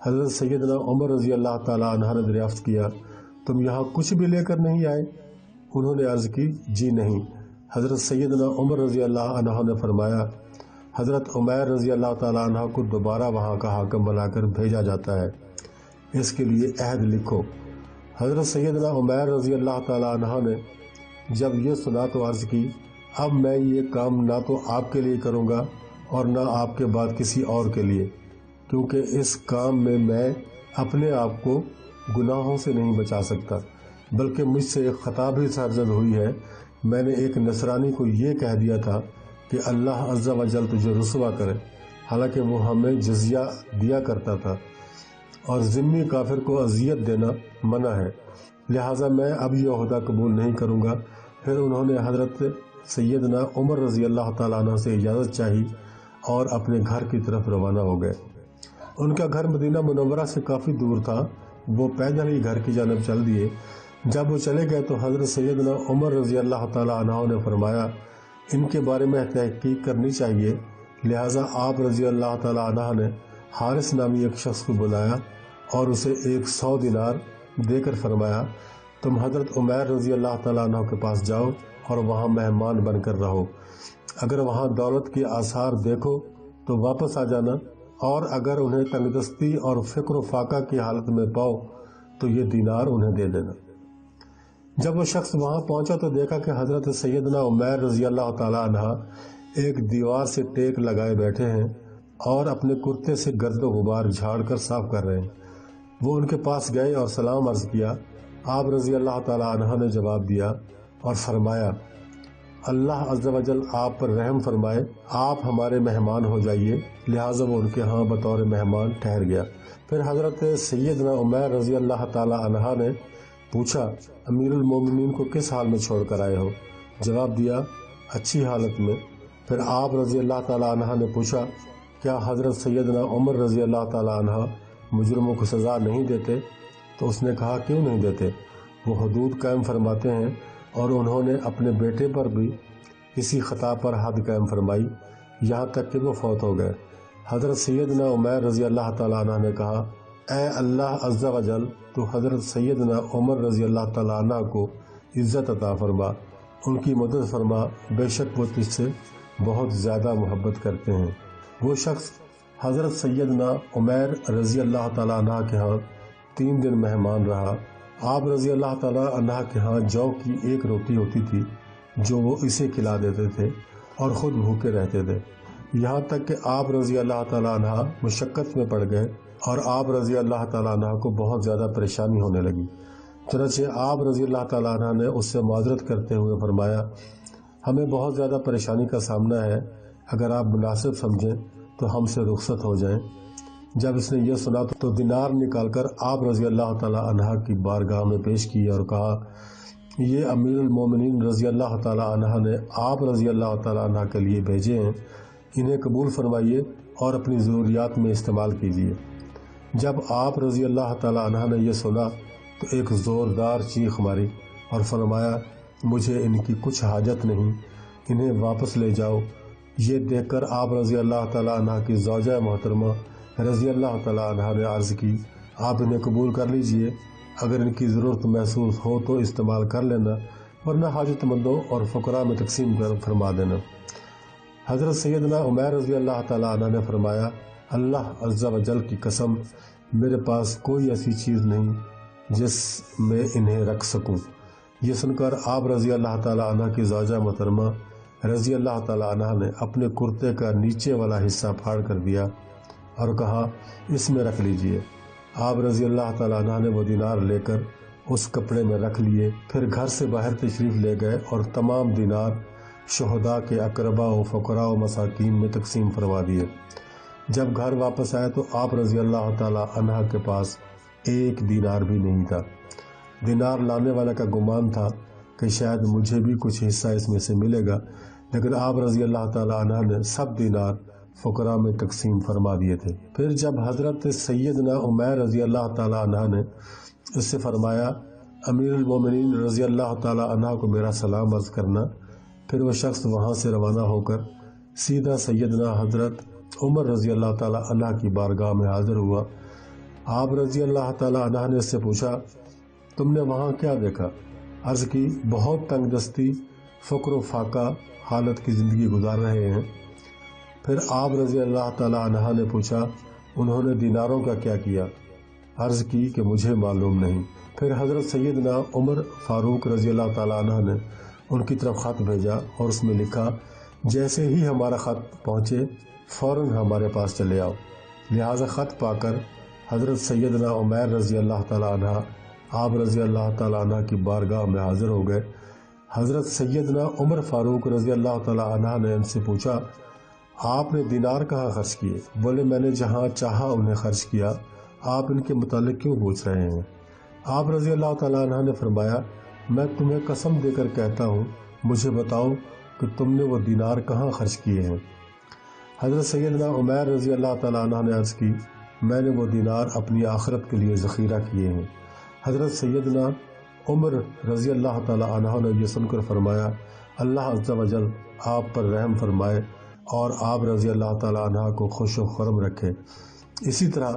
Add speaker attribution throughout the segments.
Speaker 1: حضرت سیدنا عمر رضی اللہ تعالیٰ عنہ نے دریافت کیا تم یہاں کچھ بھی لے کر نہیں آئے؟ انہوں نے عرض کی جی نہیں۔ حضرت سیدنا عمر رضی اللہ عنہ نے فرمایا حضرت عمیر رضی اللہ تعالیٰ عنہ کو دوبارہ وہاں کا حاکم بنا کر بھیجا جاتا ہے، اس کے لیے عہد لکھو۔ حضرت سیدنا عمیر رضی اللہ تعالیٰ عنہ نے جب یہ سنا تو عرض کی اب میں یہ کام نہ تو آپ کے لیے کروں گا اور نہ آپ کے بعد کسی اور کے لیے، کیونکہ اس کام میں میں اپنے آپ کو گناہوں سے نہیں بچا سکتا، بلکہ مجھ سے ایک خطا بھی سرزد ہوئی ہے۔ میں نے ایک نصرانی کو یہ کہہ دیا تھا کہ اللہ عز و جل تجھے رسوا کرے، حالانکہ وہ ہمیں جزیہ دیا کرتا تھا اور ذمہ کافر کو اذیت دینا منع ہے، لہٰذا میں اب یہ عہدہ قبول نہیں کروں گا۔ پھر انہوں نے حضرت سیدنا عمر رضی اللہ تعالیٰ عنہ سے اجازت چاہی اور اپنے گھر کی طرف روانہ ہو گئے۔ ان کا گھر مدینہ منورہ سے کافی دور تھا، وہ پیدل ہی گھر کی جانب چل دیے۔ جب وہ چلے گئے تو حضرت سیدنا عمر رضی اللہ تعالیٰ عنہ نے فرمایا ان کے بارے میں تحقیق کرنی چاہیے، لہٰذا آپ رضی اللہ تعالیٰ عنہ نے حارث نامی ایک شخص کو بلایا اور اسے 100 دینار دے کر فرمایا تم حضرت عمیر رضی اللہ تعالیٰ عنہ کے پاس جاؤ اور وہاں مہمان بن کر رہو، اگر وہاں دولت کے آثار دیکھو تو واپس آ جانا، اور اگر انہیں تنگ دستی اور فکر و فاقہ کی حالت میں پاؤ تو یہ دینار انہیں دے دینا۔ جب وہ شخص وہاں پہنچا تو دیکھا کہ حضرت سیدنا عمیر رضی اللہ تعالیٰ عنہ ایک دیوار سے ٹیک لگائے بیٹھے ہیں اور اپنے کرتے سے گرد و غبار جھاڑ کر صاف کر رہے ہیں۔ وہ ان کے پاس گئے اور سلام عرض کیا۔ آپ رضی اللہ تعالیٰ عنہ نے جواب دیا اور فرمایا اللہ عز و جل آپ پر رحم فرمائے، آپ ہمارے مہمان ہو جائیے، لہٰذا وہ ان کے ہاں بطور مہمان ٹھہر گیا۔ پھر حضرت سیدنا عمیر رضی اللہ تعالیٰ عنہ نے پوچھا امیر المومنین کو کس حال میں چھوڑ کر آئے ہو؟ جواب دیا اچھی حالت میں۔ پھر آپ رضی اللہ تعالیٰ عنہ نے پوچھا کیا حضرت سیدنا عمر رضی اللہ تعالیٰ عنہ مجرموں کو سزا نہیں دیتے؟ تو اس نے کہا کیوں نہیں دیتے، وہ حدود قائم فرماتے ہیں، اور انہوں نے اپنے بیٹے پر بھی کسی خطا پر حد قائم فرمائی یہاں تک کہ وہ فوت ہو گئے۔ حضرت سیدنا عمیر رضی اللہ تعالیٰ عنہ نے کہا اے اللہ عز و جل تو حضرت سیدنا عمر رضی اللہ تعالیٰ عنہ کو عزت عطا فرما، ان کی مدد فرما، بے شک وہ تجھ سے بہت زیادہ محبت کرتے ہیں۔ وہ شخص حضرت سیدنا عمیر رضی اللہ تعالیٰ عنہ کے ہاں 3 دن مہمان رہا۔ آپ رضی اللہ تعالیٰ عنہ کے ہاں جو کی ایک روٹی ہوتی تھی جو وہ اسے کھلا دیتے تھے اور خود بھوکے رہتے تھے، یہاں تک کہ آپ رضی اللہ تعالیٰ عنہ مشقت میں پڑ گئے اور آپ رضی اللہ تعالیٰ عنہ کو بہت زیادہ پریشانی ہونے لگی۔ چنانچہ آپ رضی اللہ تعالیٰ عنہ نے اس سے معذرت کرتے ہوئے فرمایا ہمیں بہت زیادہ پریشانی کا سامنا ہے، اگر آپ مناسب سمجھیں تو ہم سے رخصت ہو جائیں۔ جب اس نے یہ سنا تو دینار نکال کر آپ رضی اللہ تعالیٰ عنہ کی بارگاہ میں پیش کی اور کہا یہ امیر المومنین رضی اللہ تعالیٰ عنہ نے آپ رضی اللہ تعالیٰ عنہ کے لیے بھیجے ہیں، انہیں قبول فرمائیے اور اپنی ضروریات میں استعمال کیجیے۔ جب آپ رضی اللہ تعالیٰ عنہ نے یہ سنا تو ایک زوردار چیخ ماری اور فرمایا مجھے ان کی کچھ حاجت نہیں، انہیں واپس لے جاؤ۔ یہ دیکھ کر آپ رضی اللہ تعالیٰ عنہ کی زوجہ محترمہ رضی اللہ تعالیٰ عنہ نے عرض کی آپ انہیں قبول کر لیجئے، اگر ان کی ضرورت محسوس ہو تو استعمال کر لینا، ورنہ حاجت مندوں اور فقراء میں تقسیم فرما دینا۔ حضرت سیدنا عمیر رضی اللہ تعالیٰ عنہ نے فرمایا اللہ عز و جل کی قسم میرے پاس کوئی ایسی چیز نہیں جس میں انہیں رکھ سکوں۔ یہ سن کر آپ رضی اللہ تعالیٰ عنہ کی زوجہ محترمہ رضی اللہ تعالیٰ عنہ نے اپنے کرتے کا نیچے والا حصہ پھاڑ کر دیا اور کہا اس میں رکھ لیجئے۔ آپ رضی اللہ تعالیٰ عنہ نے وہ دینار لے کر اس کپڑے میں رکھ لیے، پھر گھر سے باہر تشریف لے گئے اور تمام دینار شہداء کے اقرباء و فقراء و مساکین میں تقسیم فرما دیے۔ جب گھر واپس آئے تو آپ رضی اللہ تعالیٰ عنہ کے پاس 1 دینار بھی نہیں تھا۔ دینار لانے والے کا گمان تھا کہ شاید مجھے بھی کچھ حصہ اس میں سے ملے گا، لیکن آپ رضی اللہ تعالیٰ عنہ نے سب دینار فقراء میں تقسیم فرما دیے تھے۔ پھر جب حضرت سیدنا عمیر رضی اللہ تعالیٰ عنہ نے اس سے فرمایا امیر المومنین رضی اللہ تعالیٰ عنہ کو میرا سلام عرض کرنا، پھر وہ شخص وہاں سے روانہ ہو کر سیدھا سیدنا حضرت عمر رضی اللہ تعالیٰ عنہ کی بارگاہ میں حاضر ہوا آپ رضی اللہ تعالی عنہ نے اس سے پوچھا تم نے وہاں کیا دیکھا؟ عرض کی بہت تنگ دستی فقر و فاقہ حالت کی زندگی گزار رہے ہیں۔ پھر آپ رضی اللہ تعالی عنہ نے پوچھا انہوں نے دیناروں کا کیا کیا؟ عرض کی کہ مجھے معلوم نہیں۔ پھر حضرت سیدنا عمر فاروق رضی اللہ تعالی عنہ نے ان کی طرف خط بھیجا اور اس میں لکھا جیسے ہی ہمارا خط پہنچے فوراً ہمارے پاس چلے آؤ۔ لہٰذا خط پا کر حضرت سیدنا عمیر رضی اللہ تعالی عنہ آپ رضی اللہ تعالی عنہ کی بارگاہ میں حاضر ہو گئے۔ حضرت سیدنا عمر فاروق رضی اللہ تعالی عنہ نے ان سے پوچھا آپ نے دینار کہاں خرچ کیے؟ بولے میں نے جہاں چاہا انہیں خرچ کیا، آپ ان کے متعلق کیوں پوچھ رہے ہیں؟ آپ رضی اللہ تعالیٰ عنہ نے فرمایا میں تمہیں قسم دے کر کہتا ہوں مجھے بتاؤ کہ تم نے وہ دینار کہاں خرچ کیے ہیں؟ حضرت سیدنا عمیر رضی اللہ تعالیٰ عنہ نے عرض کی میں نے وہ دینار اپنی آخرت کے لیے ذخیرہ کیے ہیں۔ حضرت سیدنا عمر رضی اللہ تعالیٰ عنہ نے یہ سن کر فرمایا اللہ عز و جل آپ پر رحم فرمائے اور آپ رضی اللہ تعالیٰ عنہ کو خوش و خرم رکھے۔ اسی طرح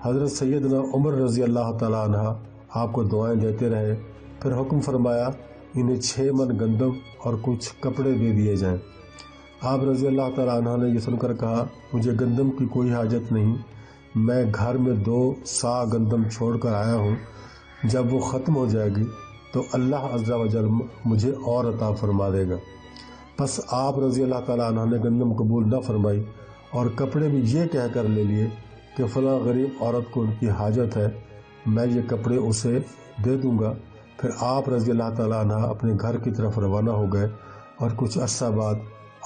Speaker 1: حضرت سیدنا عمر رضی اللہ تعالیٰ عنہ آپ کو دعائیں دیتے رہے۔ پھر حکم فرمایا انہیں 6 من گندم اور کچھ کپڑے دے دیے جائیں۔ آپ رضی اللہ تعالیٰ عنہ نے یہ سن کر کہا مجھے گندم کی کوئی حاجت نہیں، میں گھر میں 2 سا گندم چھوڑ کر آیا ہوں، جب وہ ختم ہو جائے گی تو اللہ عز و جل مجھے اور عطا فرما دے گا۔ پس آپ رضی اللہ تعالیٰ عنہ نے گندم قبول نہ فرمائی اور کپڑے بھی یہ کہہ کر لے لیے کہ فلاں غریب عورت کو ان کی حاجت ہے، میں یہ کپڑے اسے دے دوں گا۔ پھر آپ رضی اللہ تعالیٰ عنہ اپنے گھر کی طرف روانہ ہو گئے اور کچھ عرصہ بعد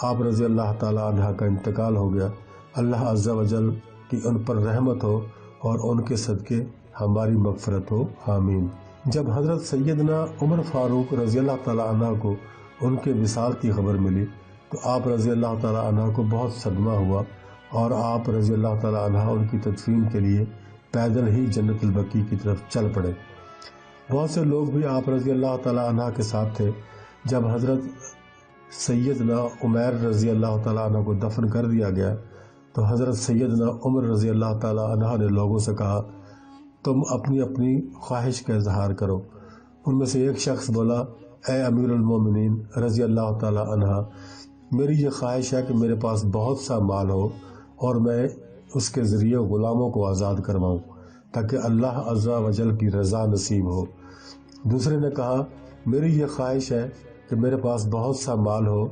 Speaker 1: آپ رضی اللہ تعالیٰ عنہ کا انتقال ہو گیا۔ اللہ عز و جل کی ان پر رحمت ہو اور ان کے صدقے ہماری مغفرت ہو، آمین۔ جب حضرت سیدنا عمر فاروق رضی اللہ تعالیٰ عنہ کو ان کے وصال کی خبر ملی تو آپ رضی اللہ تعالیٰ عنہ کو بہت صدمہ ہوا اور آپ رضی اللہ تعالیٰ عنہ ان کی تدفین کے لیے پیدل ہی جنت البقیع کی طرف چل پڑے۔ بہت سے لوگ بھی آپ رضی اللہ تعالیٰ عنہ کے ساتھ تھے۔ جب حضرت سیدنا عمیر رضی اللہ تعالیٰ عنہ کو دفن کر دیا گیا تو حضرت سیدنا عمر رضی اللہ تعالیٰ عنہ نے لوگوں سے کہا تم اپنی اپنی خواہش کا اظہار کرو۔ ان میں سے ایک شخص بولا اے امیر المومنین رضی اللہ تعالیٰ عنہ، میری یہ خواہش ہے کہ میرے پاس بہت سا مال ہو اور میں اس کے ذریعے غلاموں کو آزاد کرواؤں تاکہ اللہ عز و جل کی رضا نصیب ہو۔ دوسرے نے کہا میری یہ خواہش ہے کہ میرے پاس بہت سا مال ہو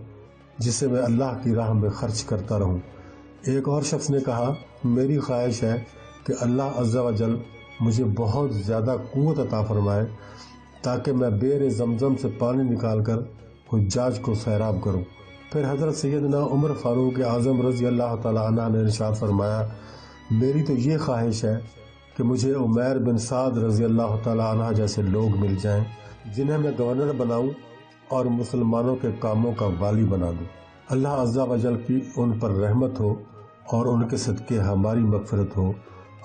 Speaker 1: جسے میں اللہ کی راہ میں خرچ کرتا رہوں۔ ایک اور شخص نے کہا میری خواہش ہے کہ اللہ عز و جل مجھے بہت زیادہ قوت عطا فرمائے تاکہ میں بئر زمزم سے پانی نکال کر حجاج کو سیراب کروں۔ پھر حضرت سیدنا عمر فاروق اعظم رضی اللہ تعالیٰ عنہ نے ارشاد فرمایا میری تو یہ خواہش ہے کہ مجھے عمیر بن سعد رضی اللہ تعالیٰ عنہ جیسے لوگ مل جائیں جنہیں میں گورنر بناؤں اور مسلمانوں کے کاموں کا والی بنا دوں۔ اللہ عز و جل کی ان پر رحمت ہو اور ان کے صدقے ہماری مغفرت ہو،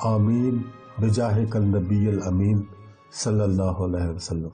Speaker 1: آمین بجاہ النبی الامین صلی اللہ علیہ وسلم۔